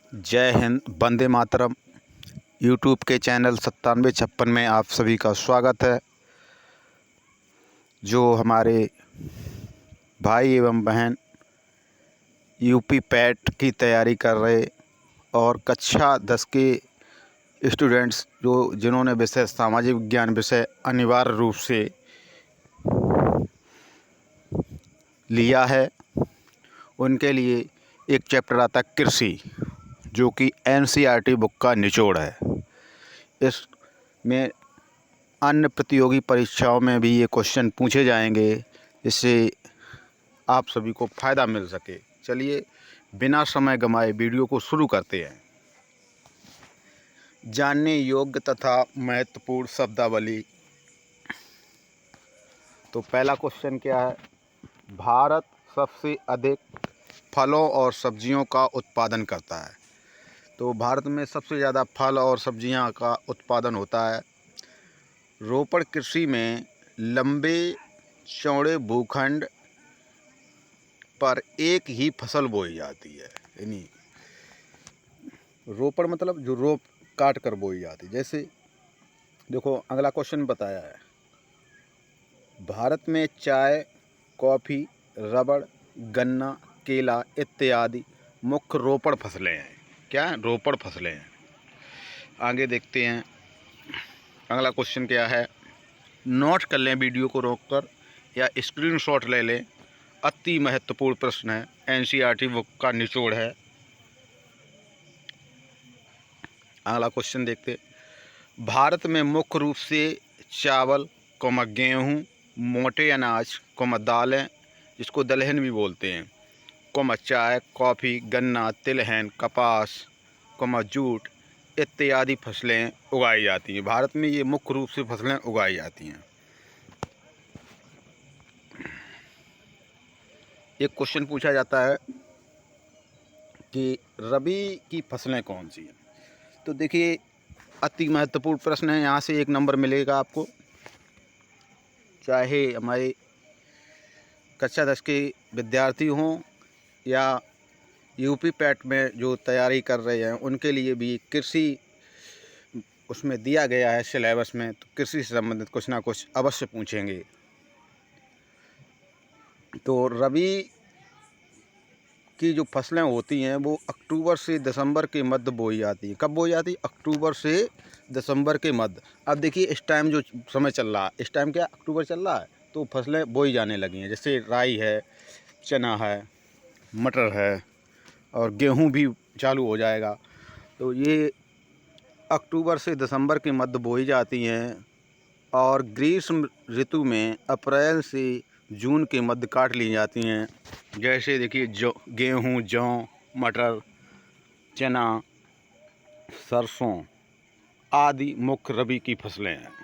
जय हिंद, वंदे मातरम। यूट्यूब के चैनल 9756 में आप सभी का स्वागत है। जो हमारे भाई एवं बहन यूपी पैट की तैयारी कर रहे और कक्षा 10 के स्टूडेंट्स जिन्होंने विषय सामाजिक विज्ञान विषय अनिवार्य रूप से लिया है, उनके लिए एक चैप्टर आता है कृषि, जो कि एनसीईआरटी बुक का निचोड़ है। इसमें अन्य प्रतियोगी परीक्षाओं में भी ये क्वेश्चन पूछे जाएंगे, जिससे आप सभी को फ़ायदा मिल सके। चलिए बिना समय गंवाए वीडियो को शुरू करते हैं। जानने योग्य तथा महत्वपूर्ण शब्दावली। तो पहला क्वेश्चन क्या है? भारत सबसे अधिक फलों और सब्जियों का उत्पादन करता है। तो भारत में सबसे ज़्यादा फल और सब्जियां का उत्पादन होता है। रोपड़ कृषि में लंबे चौड़े भूखंड पर एक ही फसल बोई जाती है। यानी रोपड़ मतलब जो रोप काट कर बोई जाती है। जैसे देखो अगला क्वेश्चन बताया है, भारत में चाय, कॉफ़ी, रबड़, गन्ना, केला इत्यादि मुख्य रोपड़ फसलें हैं। क्या रोपड़ फसलें हैं। आगे देखते हैं अगला क्वेश्चन क्या है। नोट कर लें वीडियो को रोककर या स्क्रीनशॉट ले लें। अति महत्वपूर्ण प्रश्न है, एनसीईआरटी बुक का निचोड़ है। अगला क्वेश्चन देखते। भारत में मुख्य रूप से चावल, गेहूँ, मोटे अनाज, दालें, जिसको दलहन भी बोलते हैं, चाय, कॉफ़ी, गन्ना, तिलहन, कपास, जूट इत्यादि फसलें उगाई जाती हैं। भारत में ये मुख्य रूप से फसलें उगाई जाती हैं। एक क्वेश्चन पूछा जाता है कि रबी की फसलें कौन सी हैं। तो देखिए अति महत्वपूर्ण प्रश्न है, यहाँ से 1 नंबर मिलेगा आपको। चाहे हमारे कक्षा 10 के विद्यार्थी हों या यूपी पैट में जो तैयारी कर रहे हैं, उनके लिए भी कृषि उसमें दिया गया है सिलेबस में। तो कृषि से संबंधित कुछ ना कुछ अवश्य पूछेंगे। तो रबी की जो फसलें होती हैं वो अक्टूबर से दिसंबर के मध्य बोई जाती हैं। कब बोई जाती है? अक्टूबर से दिसंबर के मध्य। अब देखिए इस टाइम जो समय चल रहा है, इस टाइम क्या अक्टूबर चल रहा है, तो फसलें बोई जाने लगी हैं। जैसे राई है, चना है, मटर है और गेहूं भी चालू हो जाएगा। तो ये अक्टूबर से दिसंबर के मध्य बोई जाती हैं और ग्रीष्म ऋतु में अप्रैल से जून के मध्य काट ली जाती हैं। जैसे देखिए गेहूँ, जौ, मटर, चना, सरसों आदि मुख्य रबी की फसलें हैं।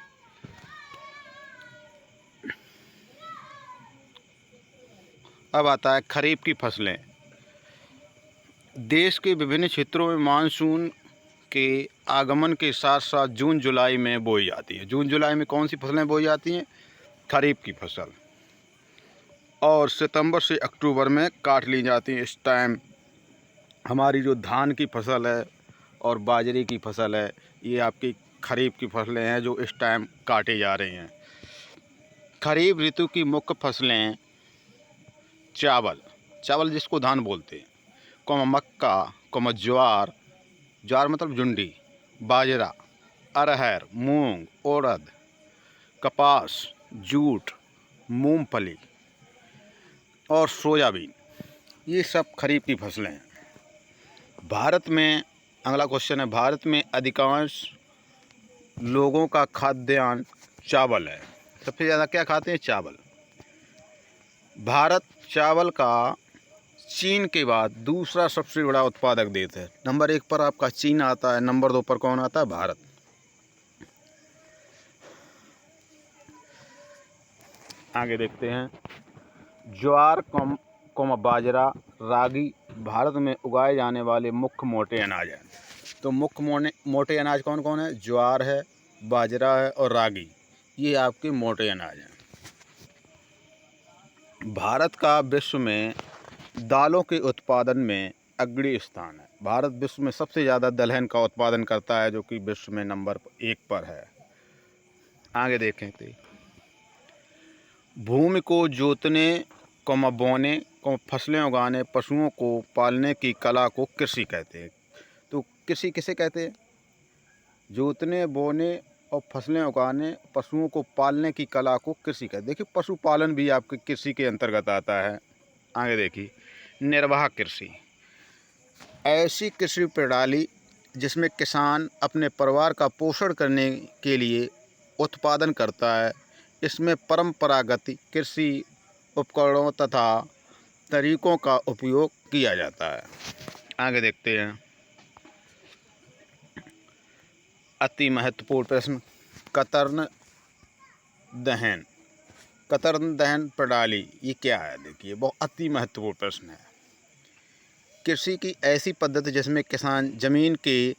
अब आता है खरीफ की फसलें। देश के विभिन्न क्षेत्रों में मानसून के आगमन के साथ साथ जून जुलाई में बोई जाती है। जून जुलाई में कौन सी फसलें बोई जाती हैं? खरीफ की फसल। और सितंबर से अक्टूबर में काट ली जाती हैं। इस टाइम हमारी जो धान की फसल है और बाजरे की फसल है, ये आपकी खरीफ की फसलें हैं जो इस टाइम काटी जा रही हैं। खरीफ ऋतु की मुख्य फसलें चावल जिसको धान बोलते हैं, मक्का, ज्वार, ज्वार मतलब जुंडी, बाजरा, अरहर, मूंग, उड़द, कपास, जूट, मूंगफली और सोयाबीन, ये सब खरीफ की फसलें हैं। भारत में अगला क्वेश्चन है, भारत में अधिकांश लोगों का खाद्यान्न चावल है। सबसे ज़्यादा क्या खाते हैं? चावल। भारत चावल का चीन के बाद दूसरा सबसे बड़ा उत्पादक देश है। नंबर 1 पर आपका चीन आता है, नंबर 2 पर कौन आता है? भारत। आगे देखते हैं, ज्वार, बाजरा, रागी भारत में उगाए जाने वाले मुख्य मोटे अनाज हैं। तो मुख्य मोटे अनाज कौन कौन है? ज्वार है, बाजरा है और रागी, ये आपके मोटे अनाज हैं। भारत का विश्व में दालों के उत्पादन में अग्रणी स्थान है। भारत विश्व में सबसे ज़्यादा दलहन का उत्पादन करता है, जो कि विश्व में नंबर 1 पर है। आगे देखें तो भूमि को जोतने बोने फसलें उगाने पशुओं को पालने की कला को कृषि कहते हैं। तो कृषि किसे कहते हैं? जोतने बोने और फसलें उगाने पशुओं को पालने की कला को कृषि कहते हैं। देखिए, पशुपालन भी आपके कृषि के अंतर्गत आता है। आगे देखिए, निर्वाह कृषि ऐसी कृषि प्रणाली जिसमें किसान अपने परिवार का पोषण करने के लिए उत्पादन करता है। इसमें परंपरागत कृषि उपकरणों तथा तरीकों का उपयोग किया जाता है। आगे देखते हैं, अति महत्वपूर्ण प्रश्न, कतरन दहन। कतरन दहन प्रणाली ये क्या है? देखिए, बहुत अति महत्वपूर्ण प्रश्न है। कृषि की ऐसी पद्धति जिसमें किसान जमीन के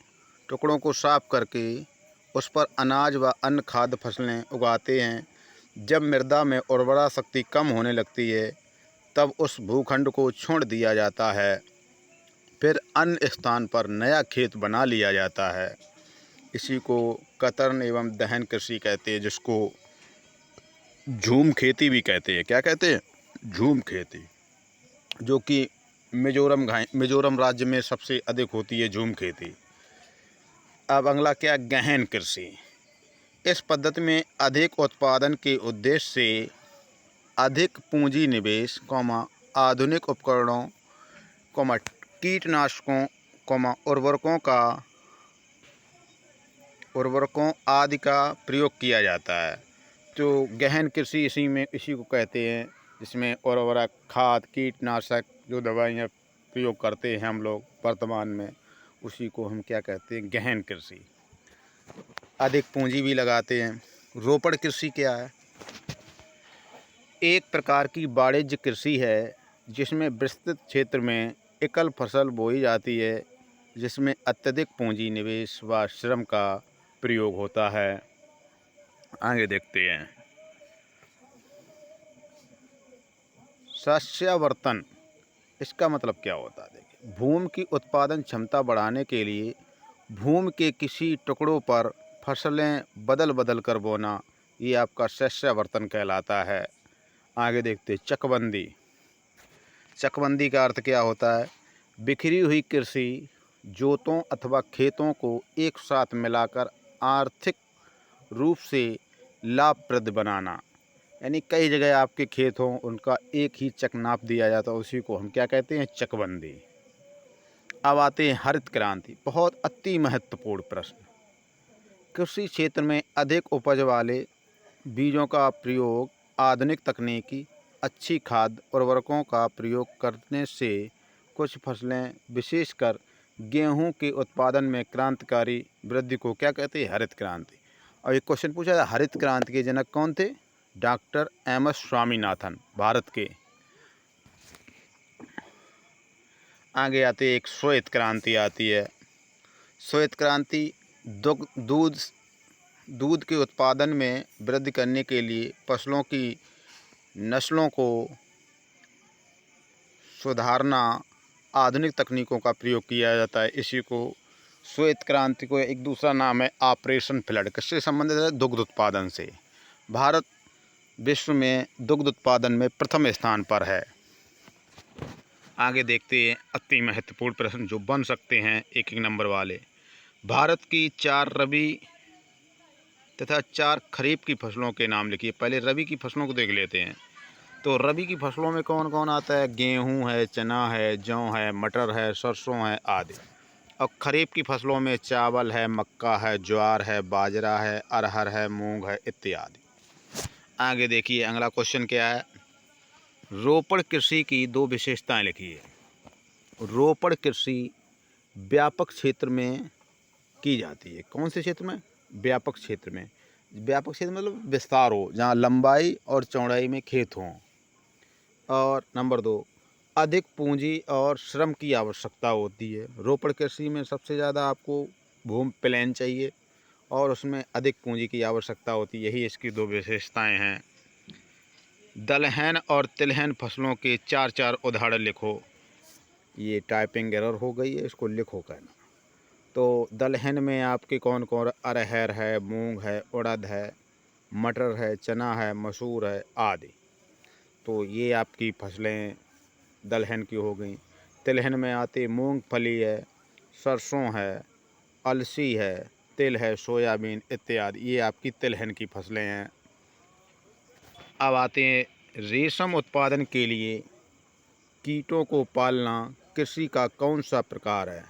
टुकड़ों को साफ करके उस पर अनाज व अन्य खाद्य फसलें उगाते हैं। जब मृदा में उर्वरा शक्ति कम होने लगती है तब उस भूखंड को छोड़ दिया जाता है, फिर अन्य स्थान पर नया खेत बना लिया जाता है। इसी को कतरन एवं दहन कृषि कहते हैं, जिसको झूम खेती भी कहते हैं। क्या कहते हैं? झूम खेती, जो कि मिजोरम राज्य में सबसे अधिक होती है झूम खेती। अब अगला क्या? गहन कृषि। इस पद्धति में अधिक उत्पादन के उद्देश्य से अधिक पूंजी निवेश, आधुनिक उपकरणों, कीटनाशकों, उर्वरकों आदि का प्रयोग किया जाता है। तो गहन कृषि इसी को कहते हैं, जिसमें उर्वरक, खाद, कीटनाशक जो दवाइयाँ प्रयोग करते हैं हम लोग वर्तमान में, उसी को हम क्या कहते हैं? गहन कृषि। अधिक पूंजी भी लगाते हैं। रोपड़ कृषि क्या है? एक प्रकार की वाणिज्य कृषि है जिसमें विस्तृत क्षेत्र में एकल फसल बोई जाती है, जिसमें अत्यधिक पूंजी निवेश व श्रम का प्रयोग होता है। आगे देखते हैं, शस्यावर्तन। इसका मतलब क्या होता है? देखिए, भूमि की उत्पादन क्षमता बढ़ाने के लिए भूमि के किसी टुकड़ों पर फसलें बदल बदल कर बोना, ये आपका शस्यावर्तन कहलाता है। आगे देखते हैं, चकबंदी। चकबंदी का अर्थ क्या होता है? बिखरी हुई कृषि जोतों अथवा खेतों को एक साथ मिलाकर आर्थिक रूप से लाभप्रद बनाना। यानी कई जगह आपके खेत हों, उनका एक ही चक नाप दिया जाता है, उसी को हम क्या कहते हैं? चकबंदी। अब आते हैं हरित क्रांति। बहुत अति महत्वपूर्ण प्रश्न। कृषि क्षेत्र में अधिक उपज वाले बीजों का प्रयोग, आधुनिक तकनीकी, अच्छी खाद उर्वरकों का प्रयोग करने से कुछ फसलें, विशेषकर गेहूं के उत्पादन में क्रांतिकारी वृद्धि को क्या कहते हैं? हरित क्रांति। और एक क्वेश्चन पूछा था, हरित क्रांति के जनक कौन थे? Doctor MS. स्वामीनाथन, भारत के। आगे आते एक श्वेत क्रांति आती है। श्वेत क्रांति दूध के उत्पादन में वृद्धि करने के लिए फसलों की नस्लों को सुधारना, आधुनिक तकनीकों का प्रयोग किया जाता है। इसी को श्वेत क्रांति को एक दूसरा नाम है ऑपरेशन फ्लड। किससे संबंधित है? दुग्ध उत्पादन से। भारत विश्व में दुग्ध उत्पादन में प्रथम स्थान पर है। आगे देखते हैं अति महत्वपूर्ण प्रश्न जो बन सकते हैं एक एक नंबर वाले। भारत की 4 रबी तथा 4 खरीफ की फसलों के नाम लिखिए। पहले रबी की फसलों को देख लेते हैं। तो रबी की फसलों में कौन कौन आता है? गेहूं है, चना है, जौ है, मटर है, सरसों है आदि। और खरीफ की फसलों में चावल है, मक्का है, ज्वार है, बाजरा है, अरहर है, मूंग है इत्यादि। आगे देखिए अगला क्वेश्चन क्या है? रोपड़ कृषि की 2 विशेषताएं लिखिए। रोपड़ कृषि व्यापक क्षेत्र में की जाती है। कौन से क्षेत्र में? व्यापक क्षेत्र में। व्यापक क्षेत्र मतलब विस्तार हो, जहाँ लंबाई और चौड़ाई में खेत हों। और नंबर 2, अधिक पूंजी और श्रम की आवश्यकता होती है। रोपड़ कृषि में सबसे ज़्यादा आपको भूमि प्लेन चाहिए और उसमें अधिक पूंजी की आवश्यकता होती है। यही इसकी 2 विशेषताएं हैं। दलहन और तिलहन फसलों के 4 उदाहरण लिखो। ये टाइपिंग एरर हो गई है, इसको लिखो कहना। तो दलहन में आपके कौन कौन, अरहर है, मूंग है, उड़द है, मटर है, चना है, मसूर है आदि। तो ये आपकी फसलें दलहन की हो गई। तिलहन में आती मूंगफली है, सरसों है, अलसी है, तिल है, सोयाबीन इत्यादि, ये आपकी तिलहन की फसलें हैं। अब आते हैं रेशम उत्पादन के लिए कीटों को पालना कृषि का कौन सा प्रकार है।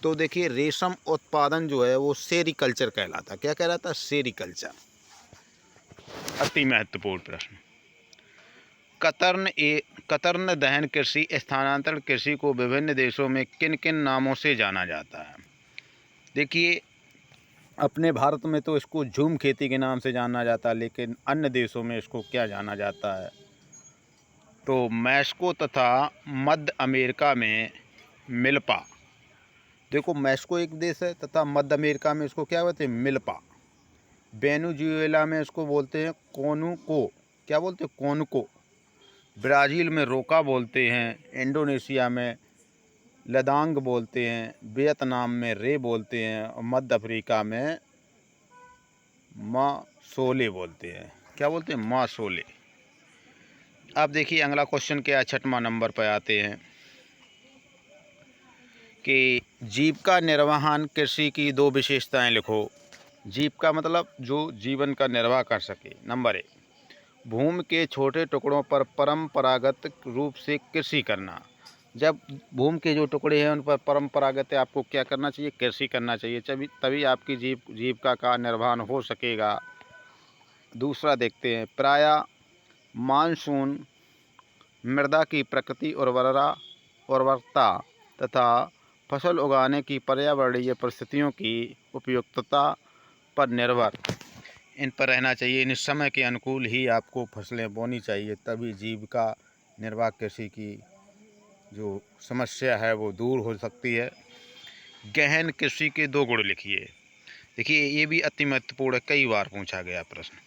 तो देखिए, रेशम उत्पादन जो है वो सेरीकल्चर कहलाता। क्या कहलाता? सेरीकल्चर। अति महत्वपूर्ण प्रश्न। कतर्न दहन कृषि स्थानांतरण कृषि को विभिन्न देशों में किन किन नामों से जाना जाता है। देखिए, अपने भारत में तो इसको झूम खेती के नाम से जाना जाता है, लेकिन अन्य देशों में इसको क्या जाना जाता है? तो मैक्सिको तथा मध्य अमेरिका में मिल्पा। देखो, मैक्सिको एक देश है तथा मध्य अमेरिका में इसको क्या बोलते हैं? मिल्पा। वेनेजुएला में इसको बोलते हैं कोनुको। क्या बोलते हैं? कोनुको। ब्राज़ील में रोका बोलते हैं, इंडोनेशिया में लदांग बोलते हैं, वियतनाम में रे बोलते हैं और मध्य अफ्रीका में मासोले बोलते हैं। क्या बोलते हैं? मासोले। अब देखिए अगला क्वेश्चन क्या है, 6वां नंबर पर आते हैं कि जीविका निर्वहन कृषि की 2 विशेषताएं लिखो। जीविका मतलब जो जीवन का निर्वाह कर सके। नंबर 1, भूमि के छोटे टुकड़ों पर परंपरागत रूप से कृषि करना। जब भूमि के जो टुकड़े हैं उन पर परंपरागत आपको क्या करना चाहिए? कृषि करना चाहिए, तभी आपकी जीविका का निर्वहन हो सकेगा। दूसरा देखते हैं, प्रायः मानसून, मृदा की प्रकृति उर्वरता तथा फसल उगाने की पर्यावरणीय परिस्थितियों की उपयुक्तता पर निर्भर इन पर रहना चाहिए। इन समय के अनुकूल ही आपको फसलें बोनी चाहिए, तभी जीविका निर्वाह कृषि की जो समस्या है वो दूर हो सकती है। गहन कृषि के 2 गुण लिखिए। देखिए, ये भी अति महत्वपूर्ण है, कई बार पूछा गया प्रश्न।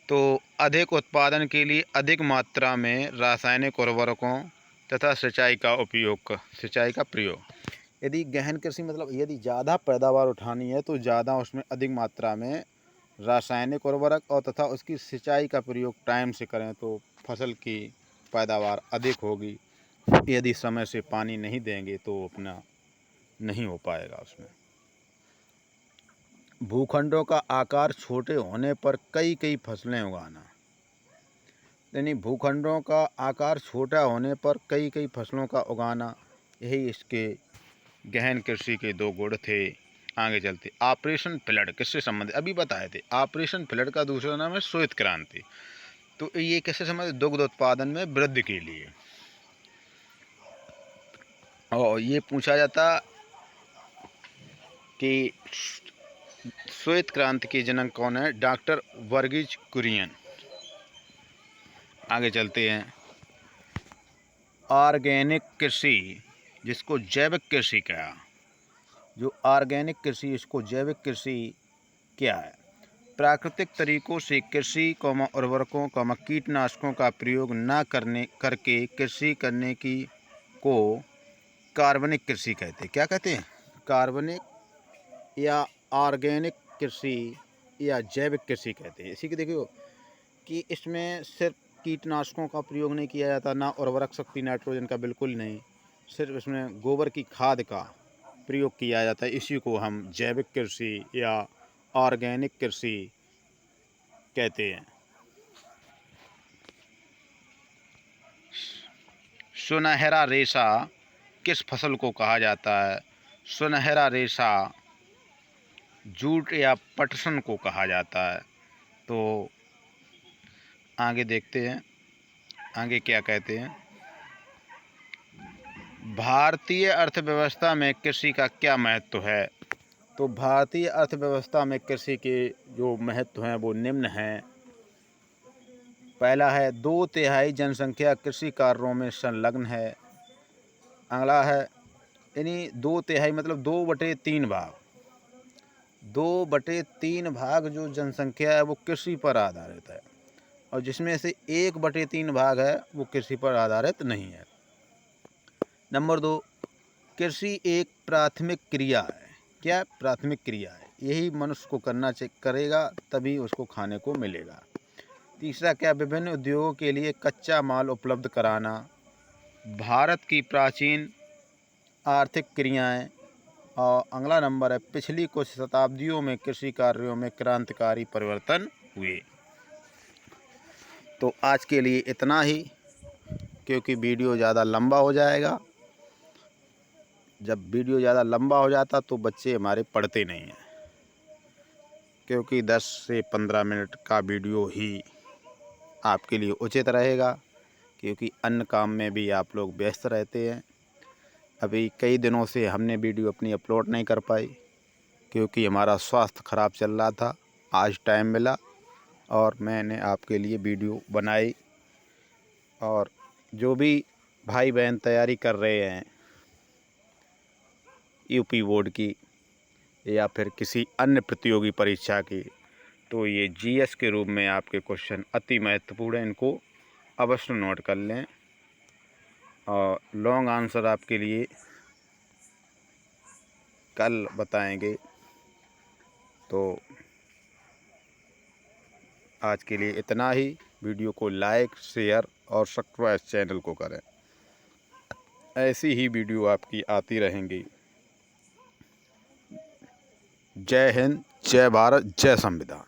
तो अधिक उत्पादन के लिए अधिक मात्रा में रासायनिक उर्वरकों तथा सिंचाई का प्रयोग। यदि गहन कृषि मतलब यदि ज़्यादा पैदावार उठानी है तो ज़्यादा उसमें अधिक मात्रा में रासायनिक उर्वरक और तथा उसकी सिंचाई का प्रयोग टाइम से करें तो फसल की पैदावार अधिक होगी। यदि समय से पानी नहीं देंगे तो अपना नहीं हो पाएगा उसमें। भूखंडों का आकार छोटे होने पर कई कई फसलें उगाना। यानी भूखंडों का आकार छोटा होने पर कई कई फसलों का उगाना, यही इसके गहन कृषि के 2 गुण थे। आगे चलते, ऑपरेशन फ्लड किससे संबंधित? अभी बताए थे। ऑपरेशन फ्लड का दूसरा नाम है श्वेत क्रांति। तो ये किससे संबंधित? दुग्ध उत्पादन में वृद्धि के लिए। और ये पूछा जाता कि श्वेत क्रांति के जनक कौन है? डॉक्टर वर्गीज कुरियन। आगे चलते हैं, ऑर्गेनिक कृषि जिसको जैविक कृषि कहा, जो ऑर्गेनिक कृषि इसको जैविक कृषि क्या है? प्राकृतिक तरीकों से कृषि उर्वरकों कीटनाशकों का प्रयोग न करके कृषि करने की को कार्बनिक कृषि कहते हैं। क्या कहते हैं? कार्बनिक या ऑर्गेनिक कृषि या जैविक कृषि कहते हैं। इसी के देखियो कि इसमें सिर्फ कीटनाशकों का प्रयोग नहीं किया जाता, ना उर्वरक शक्ति नाइट्रोजन का, बिल्कुल नहीं। सिर्फ इसमें गोबर की खाद का प्रयोग किया जाता है। इसी को हम जैविक कृषि या ऑर्गेनिक कृषि कहते हैं। सुनहरा रेशा किस फसल को कहा जाता है? सुनहरा रेशा जूट या पटसन को कहा जाता है। तो आगे देखते हैं, आगे क्या कहते हैं। भारतीय अर्थव्यवस्था में कृषि का क्या महत्व है? तो भारतीय अर्थव्यवस्था में कृषि के जो महत्व हैं वो निम्न हैं। पहला है, 2/3 जनसंख्या कृषि कार्यों में संलग्न है। अगला है, यानी 2/3 मतलब 2/3 भाग, 2/3 भाग जो जनसंख्या है वो कृषि पर आधारित है, और जिसमें से 1/3 भाग है वो कृषि पर आधारित नहीं है। नंबर 2, कृषि एक प्राथमिक क्रिया है। क्या प्राथमिक क्रिया है? यही मनुष्य को करेगा तभी उसको खाने को मिलेगा। तीसरा क्या, विभिन्न उद्योगों के लिए कच्चा माल उपलब्ध कराना। भारत की प्राचीन आर्थिक क्रियाएं। और अगला नंबर है, पिछली कुछ शताब्दियों में कृषि कार्यों में क्रांतिकारी परिवर्तन हुए। तो आज के लिए इतना ही, क्योंकि वीडियो ज़्यादा लंबा हो जाएगा। जब वीडियो ज़्यादा लंबा हो जाता तो बच्चे हमारे पढ़ते नहीं हैं, क्योंकि 10 से 15 मिनट का वीडियो ही आपके लिए उचित रहेगा, क्योंकि अन्य काम में भी आप लोग व्यस्त रहते हैं। अभी कई दिनों से हमने वीडियो अपनी अपलोड नहीं कर पाई, क्योंकि हमारा स्वास्थ्य ख़राब चल रहा था। आज टाइम मिला और मैंने आपके लिए वीडियो बनाई। और जो भी भाई बहन तैयारी कर रहे हैं यूपी बोर्ड की या फिर किसी अन्य प्रतियोगी परीक्षा की, तो ये जीएस के रूप में आपके क्वेश्चन अति महत्वपूर्ण हैं, इनको अवश्य नोट कर लें। और लॉन्ग आंसर आपके लिए कल बताएंगे। तो आज के लिए इतना ही। वीडियो को लाइक, शेयर और सब्सक्राइब चैनल को करें। ऐसी ही वीडियो आपकी आती रहेंगी। जय हिंद, जय भारत, जय संविधान।